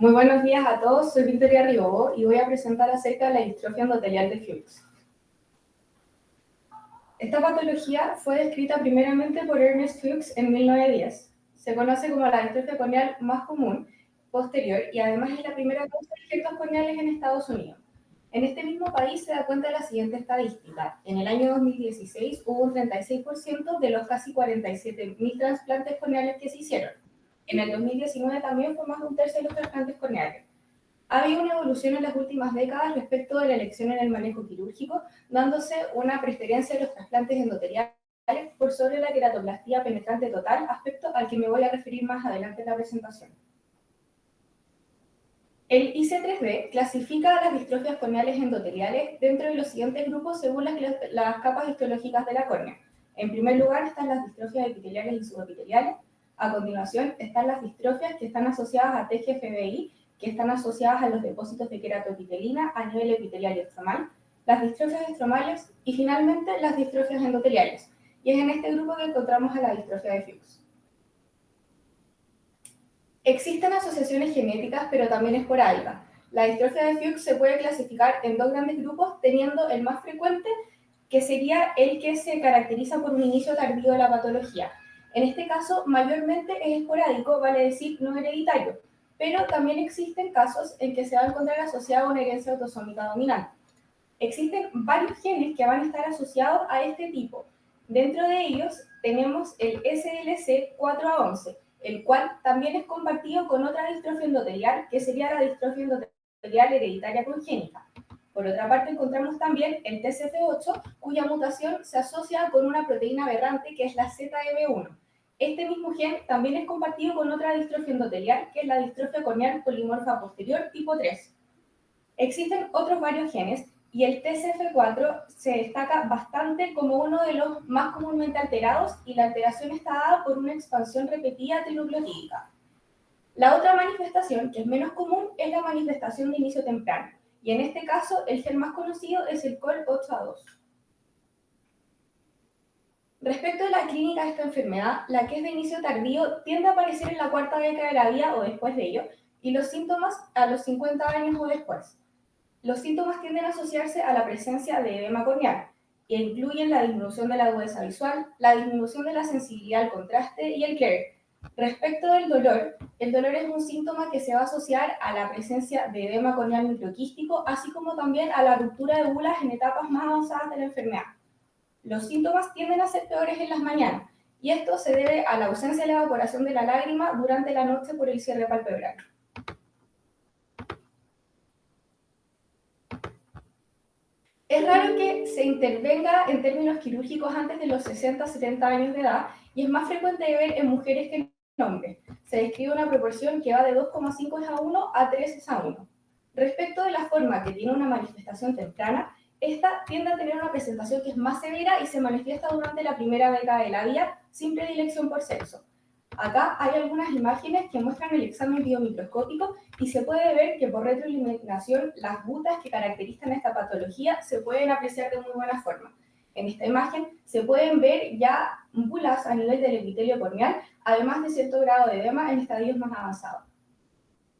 Muy buenos días a todos, soy Victoria Ribobo y voy a presentar acerca de la distrofia endotelial de Fuchs. Esta patología fue descrita primeramente por Ernest Fuchs en 1910. Se conoce como la distrofia corneal más común posterior y además es la primera causa de injertos corneales en Estados Unidos. En este mismo país se da cuenta de la siguiente estadística. En el año 2016 hubo un 36% de los casi 47.000 trasplantes corneales que se hicieron. En el 2019 también fue más de un tercio de los trasplantes corneales. Ha habido una evolución en las últimas décadas respecto de la elección en el manejo quirúrgico, dándose una preferencia de los trasplantes endoteliales por sobre la queratoplastía penetrante total, aspecto al que me voy a referir más adelante en la presentación. El IC3D clasifica las distrofias corneales endoteliales dentro de los siguientes grupos según las capas histológicas de la córnea. En primer lugar están las distrofias epiteliales y subepiteliales. A continuación están las distrofias que están asociadas a TGFBI, que están asociadas a los depósitos de queratoepitelina a nivel epitelial y estromal, las distrofias estromales y finalmente las distrofias endoteliales. Y es en este grupo que encontramos a la distrofia de Fuchs. Existen asociaciones genéticas, pero también esporádicas. La distrofia de Fuchs se puede clasificar en dos grandes grupos, teniendo el más frecuente, que sería el que se caracteriza por un inicio tardío de la patología. En este caso, mayormente es esporádico, vale decir no hereditario, pero también existen casos en que se va a encontrar asociado a una herencia autosómica dominante. Existen varios genes que van a estar asociados a este tipo. Dentro de ellos tenemos el SLC4A11, el cual también es compartido con otra distrofia endotelial, que sería la distrofia endotelial hereditaria congénita. Por otra parte, encontramos también el TCF8, cuya mutación se asocia con una proteína aberrante que es la ZEB1. Este mismo gen también es compartido con otra distrofia endotelial, que es la distrofia corneal polimorfa posterior tipo 3. Existen otros varios genes y el TCF4 se destaca bastante como uno de los más comúnmente alterados y la alteración está dada por una expansión repetida trinucleotídica. La otra manifestación, que es menos común, es la manifestación de inicio temprano, y en este caso el gen más conocido es el COL8A2. Respecto a la clínica de esta enfermedad, la que es de inicio tardío tiende a aparecer en la cuarta década de la vida o después de ello, y los síntomas a los 50 años o después. Los síntomas tienden a asociarse a la presencia de edema corneal, que incluyen la disminución de la agudeza visual, la disminución de la sensibilidad al contraste y el glare. Respecto del dolor, el dolor es un síntoma que se va a asociar a la presencia de edema corneal microquístico, así como también a la ruptura de bulas en etapas más avanzadas de la enfermedad. Los síntomas tienden a ser peores en las mañanas, y esto se debe a la ausencia de la evaporación de la lágrima durante la noche por el cierre palpebral. Es raro que se intervenga en términos quirúrgicos antes de los 60-70 años de edad y es más frecuente de ver en mujeres que en hombres. Se describe una proporción que va de 2,5:1 a 3:1. Respecto de la forma que tiene una manifestación temprana, esta tiende a tener una presentación que es más severa y se manifiesta durante la primera década de la vida sin predilección por sexo. Acá hay algunas imágenes que muestran el examen biomicroscópico y se puede ver que por retroiluminación las gutas que caracterizan esta patología se pueden apreciar de muy buena forma. En esta imagen se pueden ver ya bulas a nivel del epitelio corneal, además de cierto grado de edema en estadios más avanzados.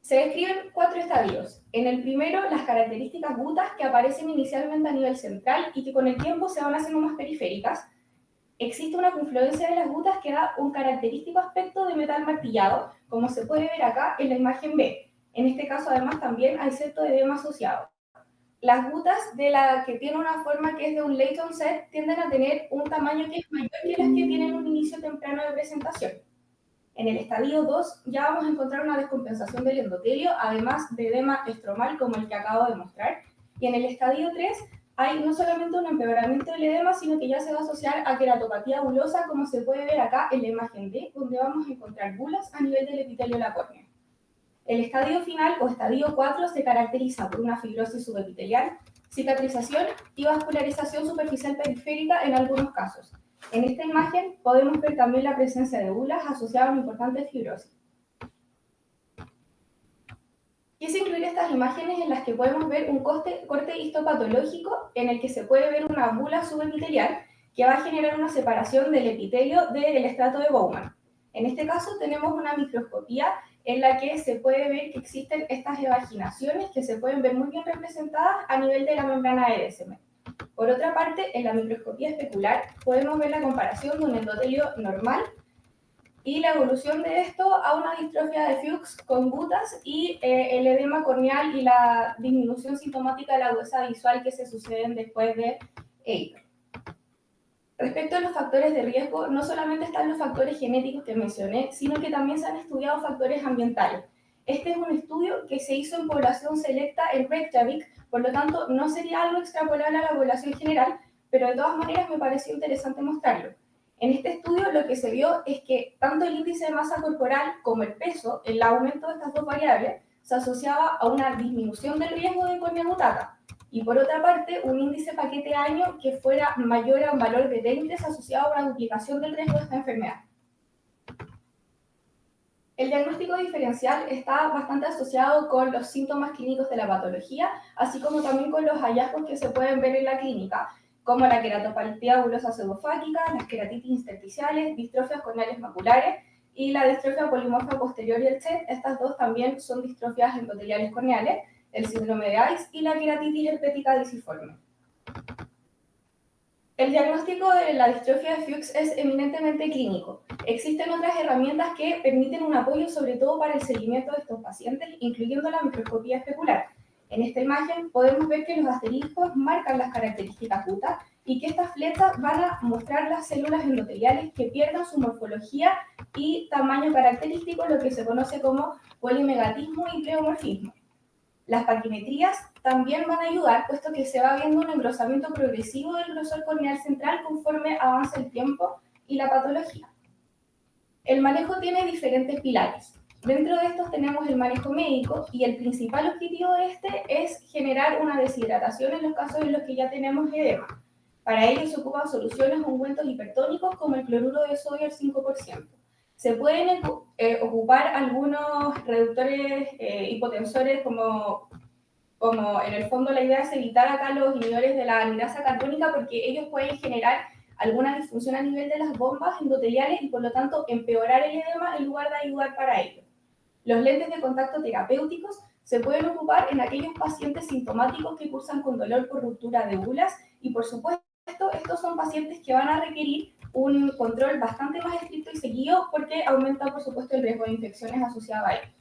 Se describen 4 estadios. En el primero, las características gutas que aparecen inicialmente a nivel central y que con el tiempo se van haciendo más periféricas. Existe una confluencia de las gutas que da un característico aspecto de metal martillado, como se puede ver acá en la imagen B. En este caso, además, también hay cierto edema asociado. Las gutas de la que tiene una forma que es de un Layton set tienden a tener un tamaño que es mayor que las que tienen un inicio temprano de presentación. En el estadio 2 ya vamos a encontrar una descompensación del endotelio, además de edema estromal como el que acabo de mostrar. Y en el estadio 3 hay no solamente un empeoramiento del edema, sino que ya se va a asociar a queratopatía bulosa, como se puede ver acá en la imagen D, donde vamos a encontrar bulas a nivel del epitelio de la córnea. El estadio final o estadio 4 se caracteriza por una fibrosis subepitelial, cicatrización y vascularización superficial periférica en algunos casos. En esta imagen podemos ver también la presencia de bulas asociadas a una importante fibrosis. Quise incluir estas imágenes en las que podemos ver un corte histopatológico en el que se puede ver una bula subepitelial que va a generar una separación del epitelio del estrato de Bowman. En este caso tenemos una microscopía en la que se puede ver que existen estas evaginaciones que se pueden ver muy bien representadas a nivel de la membrana de Descemet. Por otra parte, en la microscopía especular podemos ver la comparación de un endotelio normal y la evolución de esto a una distrofia de Fuchs con gutas y el edema corneal y la disminución sintomática de la agudeza visual que se suceden después de ello. Respecto a los factores de riesgo, no solamente están los factores genéticos que mencioné, sino que también se han estudiado factores ambientales. Este es un estudio que se hizo en población selecta en Reykjavik, por lo tanto no sería algo extrapolable a la población general, pero de todas maneras me pareció interesante mostrarlo. En este estudio lo que se vio es que tanto el índice de masa corporal como el peso, el aumento de estas dos variables, se asociaba a una disminución del riesgo de cornea gutata. Y por otra parte, un índice paquete año que fuera mayor a un valor de 20 asociado a una duplicación del riesgo de esta enfermedad. El diagnóstico diferencial está bastante asociado con los síntomas clínicos de la patología, así como también con los hallazgos que se pueden ver en la clínica, como la queratopatía bulosa pseudofáquica, las queratitis intersticiales, distrofias corneales maculares y la distrofia polimorfa posterior y el CHET. Estas dos también son distrofias endoteliales corneales, el síndrome de ICE y la queratitis herpética disciforme. El diagnóstico de la distrofia de Fuchs es eminentemente clínico. Existen otras herramientas que permiten un apoyo sobre todo para el seguimiento de estos pacientes, incluyendo la microscopía especular. En esta imagen podemos ver que los asteriscos marcan las características gutas y que estas flechas van a mostrar las células endoteliales que pierdan su morfología y tamaño característico, lo que se conoce como polimegatismo y pleomorfismo. Las paquimetrías también van a ayudar, puesto que se va viendo un engrosamiento progresivo del grosor corneal central conforme avanza el tiempo y la patología. El manejo tiene diferentes pilares. Dentro de estos tenemos el manejo médico y el principal objetivo de este es generar una deshidratación en los casos en los que ya tenemos edema. Para ello se ocupan soluciones o ungüentos hipertónicos como el cloruro de sodio al 5%. Se pueden ocupar algunos reductores hipotensores como en el fondo la idea es evitar acá los inhibidores de la anhidrasa carbónica porque ellos pueden generar alguna disfunción a nivel de las bombas endoteliales y por lo tanto empeorar el edema en lugar de ayudar para ello. Los lentes de contacto terapéuticos se pueden ocupar en aquellos pacientes sintomáticos que cursan con dolor por ruptura de bulas y por supuesto estos son pacientes que van a requerir un control bastante más estricto y seguido porque aumenta por supuesto el riesgo de infecciones asociado a ello.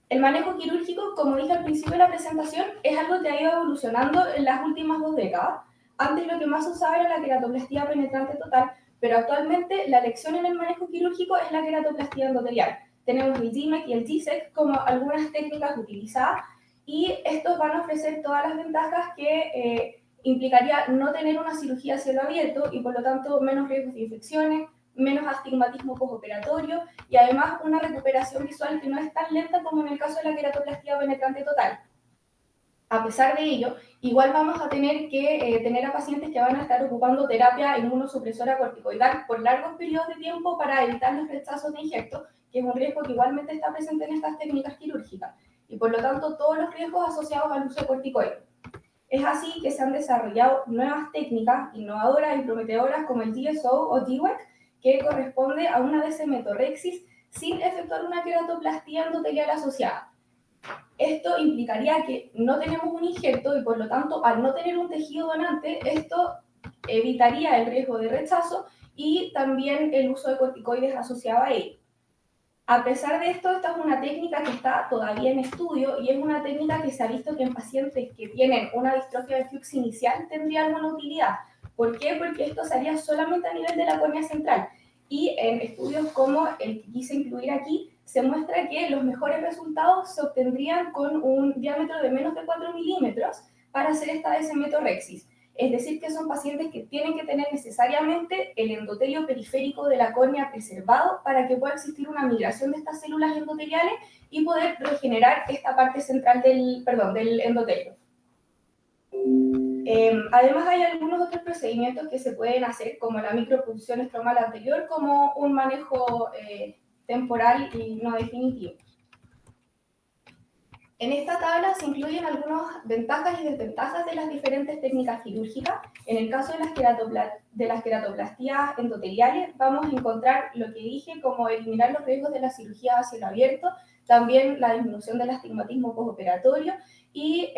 El manejo quirúrgico, como dije al principio de la presentación, es algo que ha ido evolucionando en las últimas 2 décadas. Antes lo que más se usaba era la queratoplastía penetrante total, pero actualmente la elección en el manejo quirúrgico es la queratoplastía endotelial. Tenemos el GMEC y el GSEC como algunas técnicas utilizadas y estos van a ofrecer todas las ventajas que implicaría no tener una cirugía a cielo abierto y por lo tanto menos riesgos de infecciones, menos astigmatismo postoperatorio y además una recuperación visual que no es tan lenta como en el caso de la queratoplastía penetrante total. A pesar de ello, igual vamos a tener que tener a pacientes que van a estar ocupando terapia inmunosupresora corticoidal por largos periodos de tiempo para evitar los rechazos de injerto, que es un riesgo que igualmente está presente en estas técnicas quirúrgicas, y por lo tanto todos los riesgos asociados al uso de corticoides. Es así que se han desarrollado nuevas técnicas innovadoras y prometedoras como el DSO o DWEC, que corresponde a una descemetorrexis sin efectuar una queratoplastía endotelial asociada. Esto implicaría que no tenemos un injerto y por lo tanto al no tener un tejido donante, esto evitaría el riesgo de rechazo y también el uso de corticoides asociado a ello. A pesar de esto, esta es una técnica que está todavía en estudio y es una técnica que se ha visto que en pacientes que tienen una distrofia de Fuchs inicial tendría alguna utilidad. ¿Por qué? Porque esto se haría solamente a nivel de la córnea central y en estudios como el que quise incluir aquí, se muestra que los mejores resultados se obtendrían con un diámetro de menos de 4 milímetros para hacer esta descemetorrexis. Es decir, que son pacientes que tienen que tener necesariamente el endotelio periférico de la córnea preservado para que pueda existir una migración de estas células endoteliales y poder regenerar esta parte central del endotelio. Además, hay algunos otros procedimientos que se pueden hacer, como la micropunción estromal anterior, como un manejo temporal y no definitivo. En esta tabla se incluyen algunas ventajas y desventajas de las diferentes técnicas quirúrgicas. En el caso de las queratoplastías endoteliales, vamos a encontrar lo que dije, como eliminar los riesgos de la cirugía a cielo abierto, también la disminución del astigmatismo postoperatorio y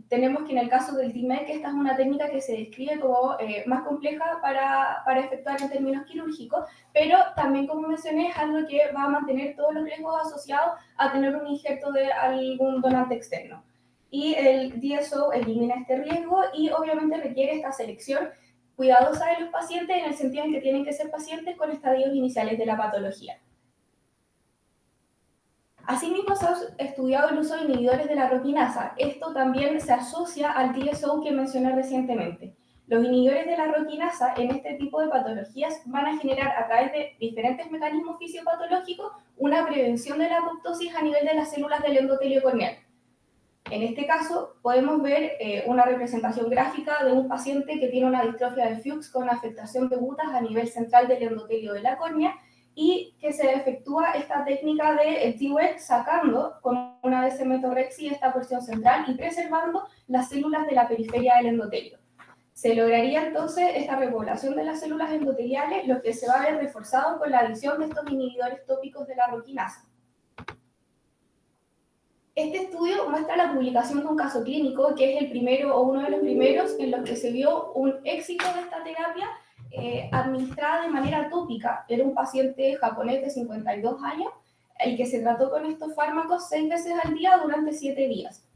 tenemos que en el caso del TIMEC, esta es una técnica que se describe como más compleja para efectuar en términos quirúrgicos, pero también, como mencioné, es algo que va a mantener todos los riesgos asociados a tener un injerto de algún donante externo. Y el DSO elimina este riesgo y obviamente requiere esta selección cuidadosa de los pacientes en el sentido en que tienen que ser pacientes con estadios iniciales de la patología. Asimismo, se ha estudiado el uso de inhibidores de la roquinasa. Esto también se asocia al DSO que mencioné recientemente. Los inhibidores de la roquinasa en este tipo de patologías van a generar a través de diferentes mecanismos fisiopatológicos una prevención de la apoptosis a nivel de las células del endotelio corneal. En este caso, podemos ver una representación gráfica de un paciente que tiene una distrofia de Fuchs con afectación de butas a nivel central del endotelio de la córnea y que se efectúa esta técnica de TWEC sacando con una dexmetorexia esta porción central y preservando las células de la periferia del endotelio. Se lograría entonces esta repoblación de las células endoteliales, lo que se va a ver reforzado con la adición de estos inhibidores tópicos de la roquinasa. Este estudio muestra la publicación de un caso clínico que es el primero o uno de los primeros en los que se vio un éxito de esta terapia administrada de manera tópica. Era un paciente japonés de 52 años, el que se trató con estos fármacos 6 veces al día durante 7 días.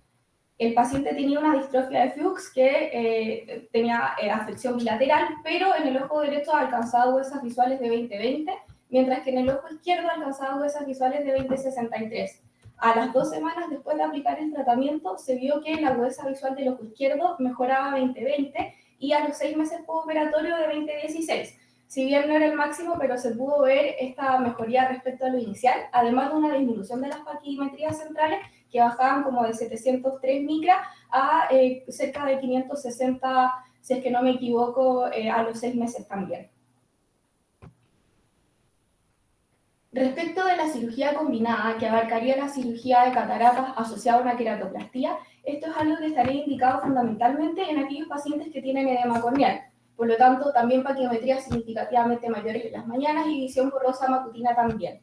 El paciente tenía una distrofia de Fuchs que tenía afección bilateral, pero en el ojo derecho alcanzaba huesas visuales de 20/20, mientras que en el ojo izquierdo alcanzaba huesas visuales de 20/63. A las 2 semanas después de aplicar el tratamiento, se vio que la agudeza visual del ojo izquierdo mejoraba 20/20 y a los 6 meses postoperatorio de 20/16. Si bien no era el máximo, pero se pudo ver esta mejoría respecto a lo inicial, además de una disminución de las paquimetrías centrales que bajaban como de 703 micras a cerca de 560, si es que no me equivoco, a los 6 meses también. Respecto de la cirugía combinada, que abarcaría la cirugía de cataratas asociada a una queratoplastía, esto es algo que estaría indicado fundamentalmente en aquellos pacientes que tienen edema corneal. Por lo tanto, también paquiometrías significativamente mayores en las mañanas y visión borrosa matutina también.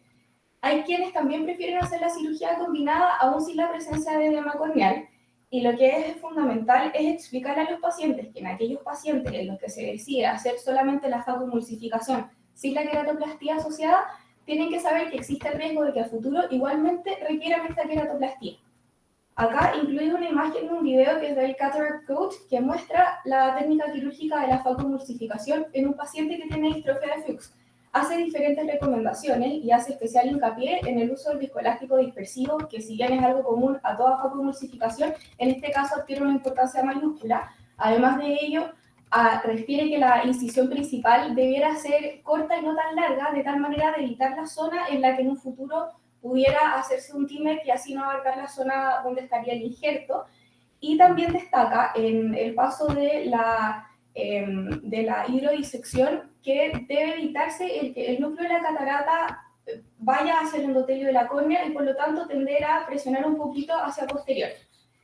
Hay quienes también prefieren hacer la cirugía combinada aún sin la presencia de edema corneal, y lo que es fundamental es explicar a los pacientes que en aquellos pacientes en los que se decide hacer solamente la facoemulsificación sin la queratoplastía asociada, tienen que saber que existe el riesgo de que a futuro igualmente requieran esta queratoplastía. Acá incluí una imagen de un video que es del Cataract Coach que muestra la técnica quirúrgica de la facoemulsificación en un paciente que tiene distrofia de Fuchs. Hace diferentes recomendaciones y hace especial hincapié en el uso del viscoelástico dispersivo, que si bien es algo común a toda facoemulsificación, en este caso adquiere una importancia mayúscula. Además de ello, refiere que la incisión principal debiera ser corta y no tan larga, de tal manera de evitar la zona en la que en un futuro pudiera hacerse un TIMEC y así no abarcar la zona donde estaría el injerto. Y también destaca en el paso de la hidrodisección que debe evitarse el que el núcleo de la catarata vaya hacia el endotelio de la córnea y por lo tanto tender a presionar un poquito hacia posterior.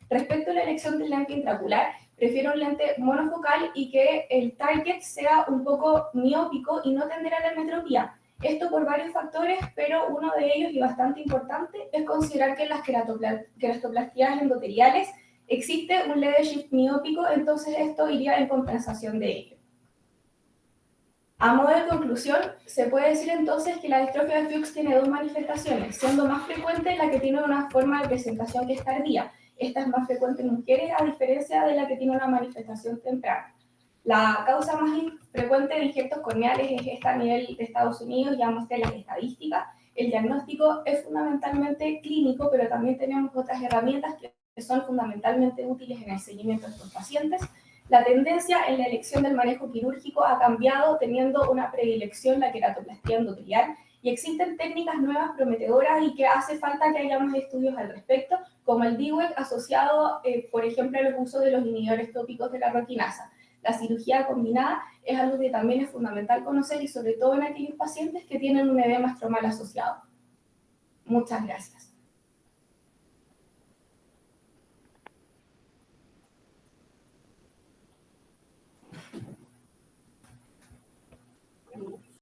Respecto a la elección del lente intraocular, prefiero un lente monofocal y que el target sea un poco miópico y no tender a la metropía. Esto por varios factores, pero uno de ellos y bastante importante es considerar que en las queratoplastías endoteliales existe un leve shift miópico, entonces esto iría en compensación de ello. A modo de conclusión, se puede decir entonces que la distrofia de Fuchs tiene dos manifestaciones, siendo más frecuente la que tiene una forma de presentación que es tardía. Esta es más frecuente en mujeres a diferencia de la que tiene una manifestación temprana. La causa más frecuente de injertos corneales es esta a nivel de Estados Unidos, ya mostré las estadísticas. El diagnóstico es fundamentalmente clínico, pero también tenemos otras herramientas que son fundamentalmente útiles en el seguimiento de estos pacientes. La tendencia en la elección del manejo quirúrgico ha cambiado, teniendo una predilección la queratoplastía endotelial, y existen técnicas nuevas prometedoras y que hace falta que haya más estudios al respecto, como el DWEC asociado, por ejemplo, al uso de los inhibidores tópicos de la roquinasa. La cirugía combinada es algo que también es fundamental conocer y sobre todo en aquellos pacientes que tienen un edema estromal asociado. Muchas gracias.